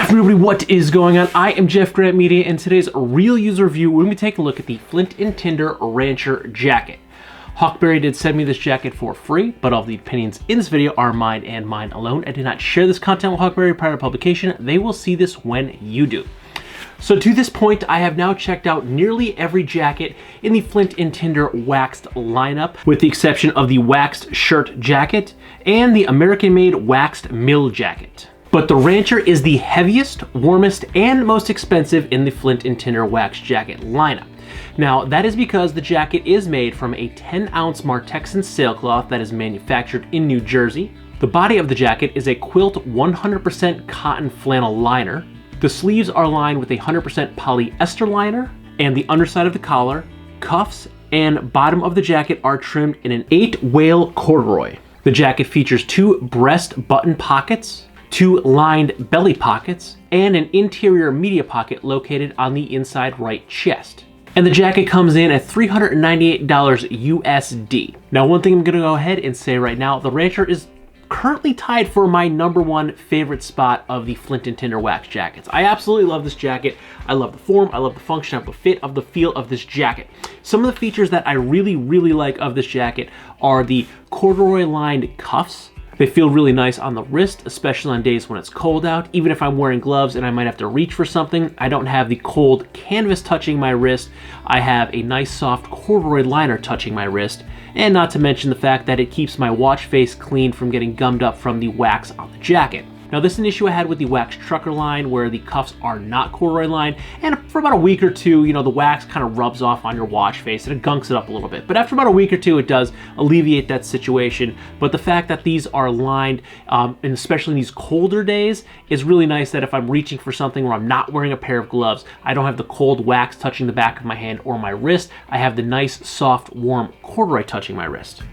Good afternoon, everybody. What is going on? I am Jeff Grant Media, and today's real user review, we're going to be taking a look at the Flint and Tinder Rancher jacket. Huckberry did send me this jacket for free, but all of the opinions in this video are mine and mine alone. I did not share this content with Huckberry prior to publication. They will see this when you do. So to this point, I have now checked out nearly every jacket in the Flint and Tinder waxed lineup, with the exception of the waxed shirt jacket and the American-made waxed mill jacket. But the Rancher is the heaviest, warmest, and most expensive in the Flint and Tinder waxed jacket lineup. Now, that is because the jacket is made from a 10-ounce Martexan sailcloth that is manufactured in New Jersey. The body of the jacket is a quilt 100% cotton flannel liner. The sleeves are lined with a 100% polyester liner, and the underside of the collar, cuffs, and bottom of the jacket are trimmed in an 8-whale corduroy. The jacket features 2 breast button pockets, 2 lined belly pockets, and an interior media pocket located on the inside right chest. And the jacket comes in at $398 USD. Now, one thing I'm gonna go ahead and say right now, the Rancher is currently tied for my #1 favorite spot of the Flint and Tinder wax jackets. I absolutely love this jacket. I love the form, I love the function, I love the fit of the feel of this jacket. Some of the features that I really like of this jacket are the corduroy lined cuffs. They feel really nice on the wrist, especially on days when it's cold out. Even if I'm wearing gloves and I might have to reach for something, I don't have the cold canvas touching my wrist. I have a nice soft corduroy liner touching my wrist. And not to mention the fact that it keeps my watch face clean from getting gummed up from the wax on the jacket. Now, this is an issue I had with the Waxed Trucker line, where the cuffs are not corduroy lined, and for about a week or two, the wax kind of rubs off on your watch face and it gunks it up a little bit. But after about a week or two, it does alleviate that situation. But the fact that these are lined, and especially in these colder days, is really nice that if I'm reaching for something where I'm not wearing a pair of gloves, I don't have the cold wax touching the back of my hand or my wrist. I have the nice, soft, warm corduroy touching my wrist.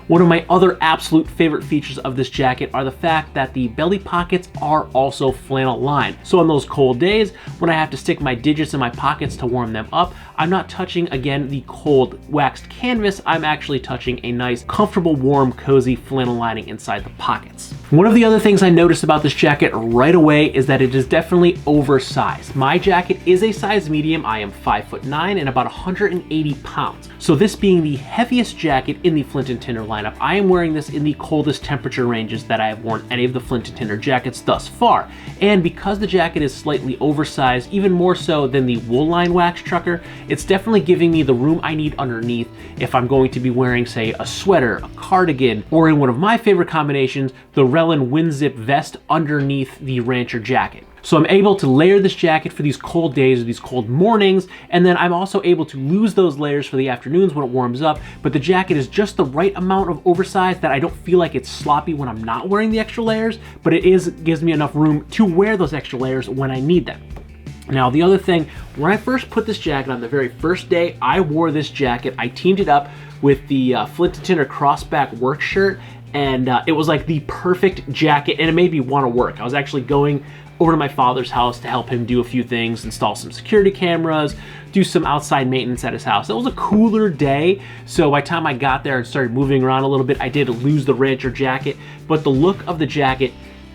One of my other absolute favorite features of this jacket are the fact that the belly pockets are also flannel lined. So on those cold days, when I have to stick my digits in my pockets to warm them up, I'm not touching, again, the cold waxed canvas. I'm actually touching a nice, comfortable, warm, cozy flannel lining inside the pockets. One of the other things I noticed about this jacket right away is that it is definitely oversized. My jacket is a size medium. I am 5'9" and about 180 pounds. So this being the heaviest jacket in the Flint and Tinder lineup, I am wearing this in the coldest temperature ranges that I have worn any of the Flint and Tinder jackets thus far. And because the jacket is slightly oversized, even more so than the Wool Lined Waxed Trucker, it's definitely giving me the room I need underneath if I'm going to be wearing, say, a sweater, a cardigan, or in one of my favorite combinations, the Relin wind zip vest underneath the Rancher jacket. So I'm able to layer this jacket for these cold days or these cold mornings, and then I'm also able to lose those layers for the afternoons when it warms up, but the jacket is just the right amount of oversized that I don't feel like it's sloppy when I'm not wearing the extra layers, but it gives me enough room to wear those extra layers when I need them. Now, the other thing, when I first put this jacket on, the very first day I wore this jacket, I teamed it up with the Flint and Tinder crossback work shirt, and it was like the perfect jacket, and it made me want to work. I was actually going over to my father's house to help him do a few things, install some security cameras, do some outside maintenance at his house. It was a cooler day, so by the time I got there and started moving around a little bit, I did lose the Rancher jacket, but the look of the jacket,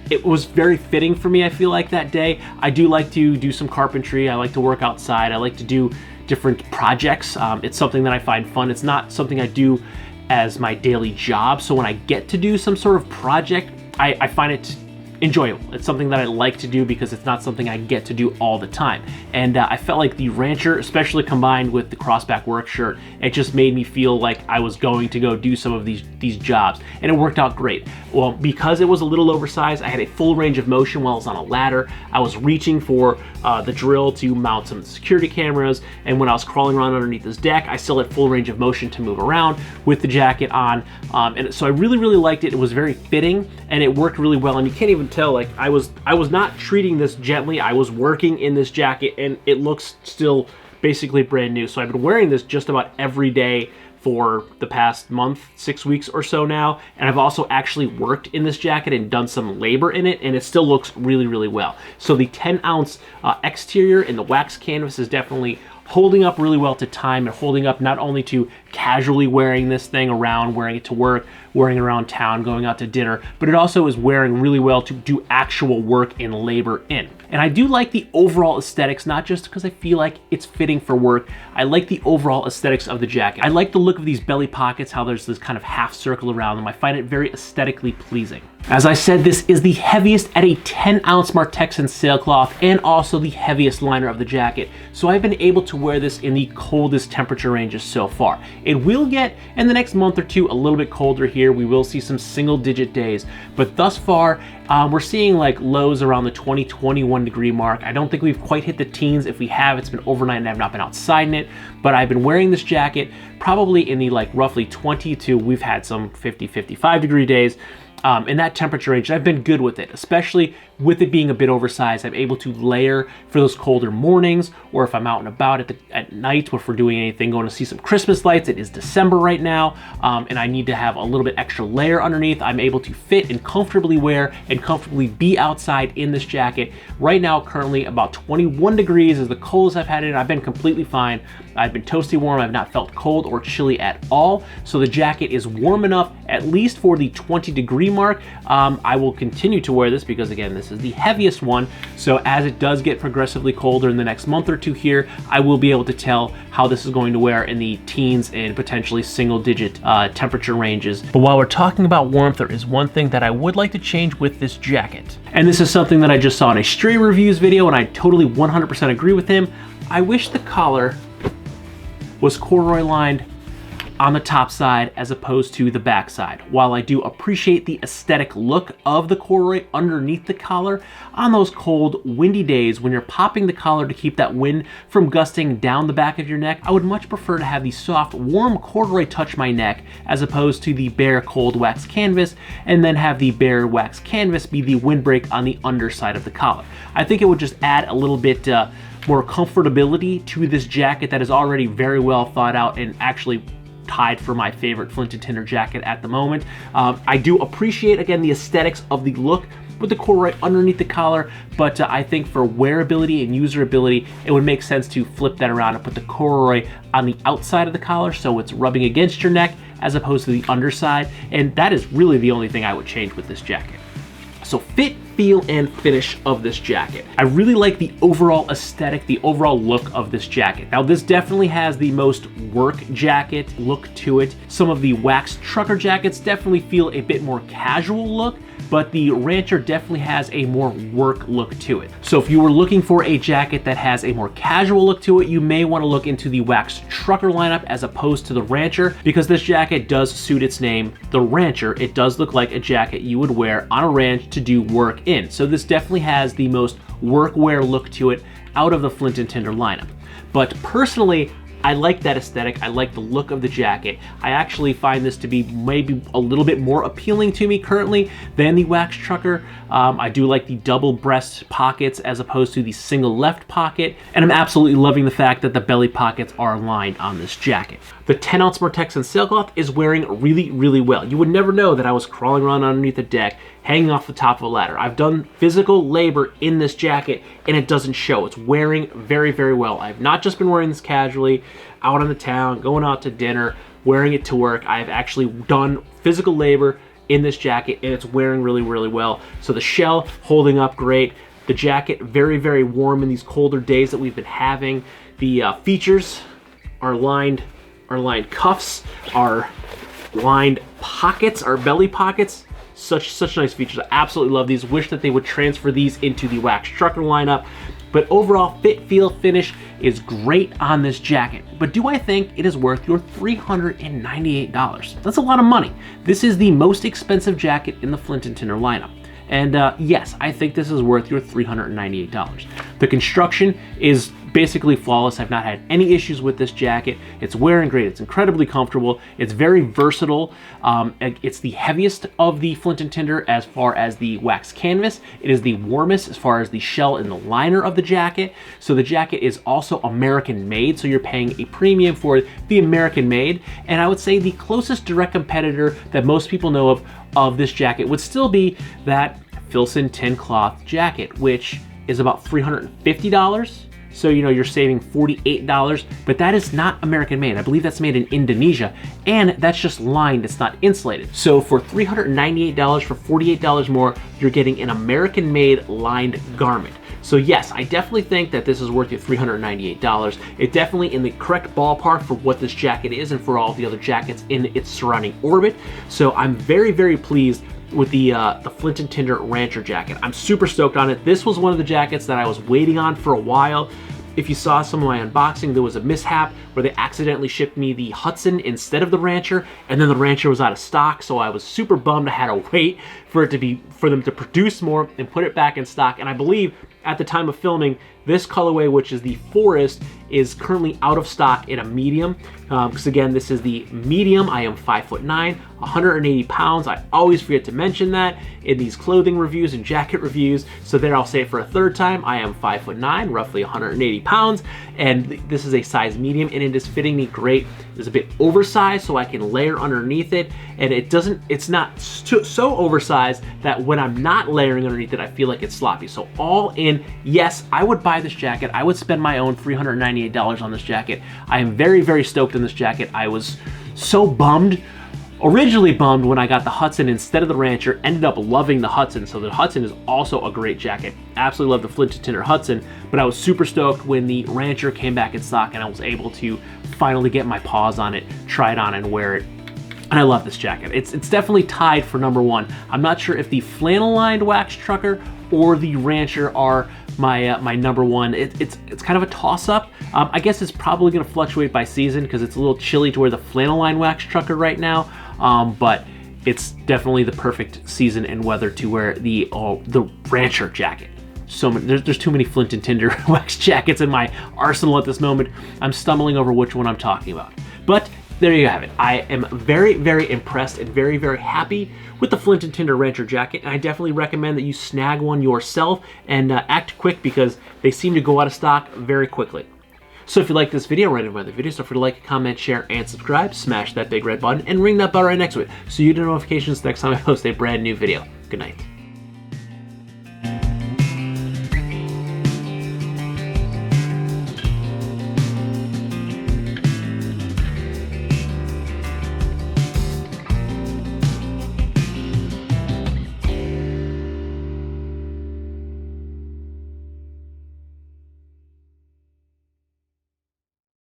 it was very fitting for me, I feel like, that day. I do like to do some carpentry. I like to work outside. I like to do different projects. It's something that I find fun. It's not something I do as my daily job, so when I get to do some sort of project, I find it enjoyable. It's something that I like to do because it's not something I get to do all the time. And I felt like the Rancher, especially combined with the crossback work shirt, it just made me feel like I was going to go do some of these jobs, and it worked out great. Well, because it was a little oversized, I had a full range of motion while I was on a ladder. I was reaching for the drill to mount some security cameras, and when I was crawling around underneath this deck, I still had full range of motion to move around with the jacket on. And so I really liked it. It was very fitting, and it worked really well, and you can't even tell, like, I was not treating this gently. I was working in this jacket, and it looks still basically brand new. So I've been wearing this just about every day for the past month, 6 weeks or so now, and I've also actually worked in this jacket and done some labor in it, and it still looks really well. So the 10-ounce exterior in the wax canvas is definitely holding up really well to time and holding up not only to casually wearing this thing around, wearing it to work, wearing it around town, going out to dinner, but it also is wearing really well to do actual work and labor in. And I do like the overall aesthetics, not just because I feel like it's fitting for work. I like the overall aesthetics of the jacket. I like the look of these belly pockets, how there's this kind of half circle around them. I find it very aesthetically pleasing. As I said, this is the heaviest at a 10-ounce Martexan sailcloth and also the heaviest liner of the jacket. So I've been able to wear this in the coldest temperature ranges so far. It will get, in the next month or two, a little bit colder here. We will see some single-digit days, but thus far, we're seeing like lows around the 20, 21 degree mark. I don't think we've quite hit the teens. If we have, it's been overnight and I've not been outside in it, but I've been wearing this jacket probably in the like roughly 20 to, we've had some 50, 55 degree days. In that temperature range, I've been good with it, especially with it being a bit oversized. I'm able to layer for those colder mornings, or if I'm out and about at night, or if we're doing anything, going to see some Christmas lights. It is December right now, and I need to have a little bit extra layer underneath. I'm able to fit and comfortably wear and comfortably be outside in this jacket. Right now, currently about 21 degrees is the coldest I've had it. I've been completely fine. I've been toasty warm. I've not felt cold or chilly at all. So the jacket is warm enough, at least for the 20 degree mark. I will continue to wear this because, again, this is the heaviest one. So as it does get progressively colder in the next month or two here, I will be able to tell how this is going to wear in the teens and potentially single-digit temperature ranges. But while we're talking about warmth, there is one thing that I would like to change with this jacket. And this is something that I just saw in a Stray Reviews video, and I totally 100% agree with him. I wish the collar was corduroy lined on the top side as opposed to the back side. While I do appreciate the aesthetic look of the corduroy underneath the collar, on those cold, windy days when you're popping the collar to keep that wind from gusting down the back of your neck, I would much prefer to have the soft, warm corduroy touch my neck as opposed to the bare, cold wax canvas, and then have the bare wax canvas be the windbreak on the underside of the collar. I think it would just add a little bit more comfortability to this jacket that is already very well thought out and actually tied for my favorite Flint and Tinder jacket at the moment. I do appreciate, again, the aesthetics of the look with the corduroy underneath the collar, but I think for wearability and usability, it would make sense to flip that around and put the corduroy on the outside of the collar so it's rubbing against your neck as opposed to the underside, and that is really the only thing I would change with this jacket. So fit, feel, and finish of this jacket. I really like the overall aesthetic, the overall look of this jacket. Now, this definitely has the most work jacket look to it. Some of the waxed trucker jackets definitely feel a bit more casual look, but the Rancher definitely has a more work look to it. So if you were looking for a jacket that has a more casual look to it, you may want to look into the Waxed Trucker lineup as opposed to the Rancher, because this jacket does suit its name, the Rancher. It does look like a jacket you would wear on a ranch to do work in. So this definitely has the most workwear look to it out of the Flint and Tinder lineup. But personally, I like that aesthetic. I like the look of the jacket. I actually find this to be maybe a little bit more appealing to me currently than the Waxed Trucker. I do like the double breast pockets as opposed to the single left pocket, and I'm absolutely loving the fact that the belly pockets are lined on this jacket. The 10-ounce Martexan sailcloth is wearing really, really well. You would never know that I was crawling around underneath the deck, hanging off the top of a ladder. I've done physical labor in this jacket, and it doesn't show. It's wearing very, very well. I've not just been wearing this casually, out on the town, going out to dinner, wearing it to work. I've actually done physical labor in this jacket, and it's wearing really, really well. So the shell holding up great. The jacket very, very warm in these colder days that we've been having. The features are lined cuffs, our lined pockets, our belly pockets. Such nice features. I absolutely love these. Wish that they would transfer these into the Waxed Trucker lineup. But overall, fit, feel, finish is great on this jacket. But do I think it is worth your $398? That's a lot of money. This is the most expensive jacket in the Flint and Tinder lineup. And yes, I think this is worth your $398. The construction is basically flawless. I've not had any issues with this jacket. It's wearing great. It's incredibly comfortable. It's very versatile. It's the heaviest of the Flint and Tinder as far as the wax canvas. It is the warmest as far as the shell and the liner of the jacket. So the jacket is also American made, so you're paying a premium for the American made. And I would say the closest direct competitor that most people know of this jacket would still be that Filson tin cloth jacket, which is about $350. So, you know, you're saving $48, but that is not American made. I believe that's made in Indonesia, and that's just lined, it's not insulated. So for $398, for $48 more, you're getting an American made lined garment. So yes, I definitely think that this is worth your $398. It's definitely in the correct ballpark for what this jacket is and for all the other jackets in its surrounding orbit. So I'm very, very pleased with the Flint and Tinder Rancher jacket. I'm super stoked on it. This was one of the jackets that I was waiting on for a while. If you saw some of my unboxing, there was a mishap where they accidentally shipped me the Hudson instead of the Rancher, and then the Rancher was out of stock, so I was super bummed I had to wait for them to produce more and put it back in stock. And I believe at the time of filming, this colorway, which is the Forest, is currently out of stock in a medium. Because again, this is the medium. I am 5'9", 180 pounds. I always forget to mention that in these clothing reviews and jacket reviews. So there, I'll say it for a third time. I am 5'9", roughly 180 pounds, and this is a size medium, and it is fitting me great. It's a bit oversized, so I can layer underneath it, and it's not so oversized that when I'm not layering underneath it, I feel like it's sloppy. So all in, yes, I would buy this jacket. I would spend my own $398 on this jacket. I am very, very stoked in this jacket. I was so bummed, originally bummed when I got the Hudson instead of the Rancher, ended up loving the Hudson. So the Hudson is also a great jacket. Absolutely love the Flint and Tinder Hudson, but I was super stoked when the Rancher came back in stock and I was able to finally get my paws on it, try it on and wear it. And I love this jacket. It's definitely tied for #1. I'm not sure if the Flannel Lined Waxed Trucker or the Rancher are my #1. It's kind of a toss-up. I guess it's probably going to fluctuate by season because it's a little chilly to wear the Flannel Lined Waxed Trucker right now. But it's definitely the perfect season and weather to wear the Rancher jacket. So many, there's too many Flint and Tinder wax jackets in my arsenal at this moment. I'm stumbling over which one I'm talking about. But there you have it. I am very, very impressed and very, very happy with the Flint and Tinder Rancher jacket, and I definitely recommend that you snag one yourself and act quick because they seem to go out of stock very quickly. So if you like this video or any of my other videos, don't forget to like, comment, share, and subscribe. Smash that big red button and ring that bell right next to it so you get notifications next time I post a brand new video. Good night.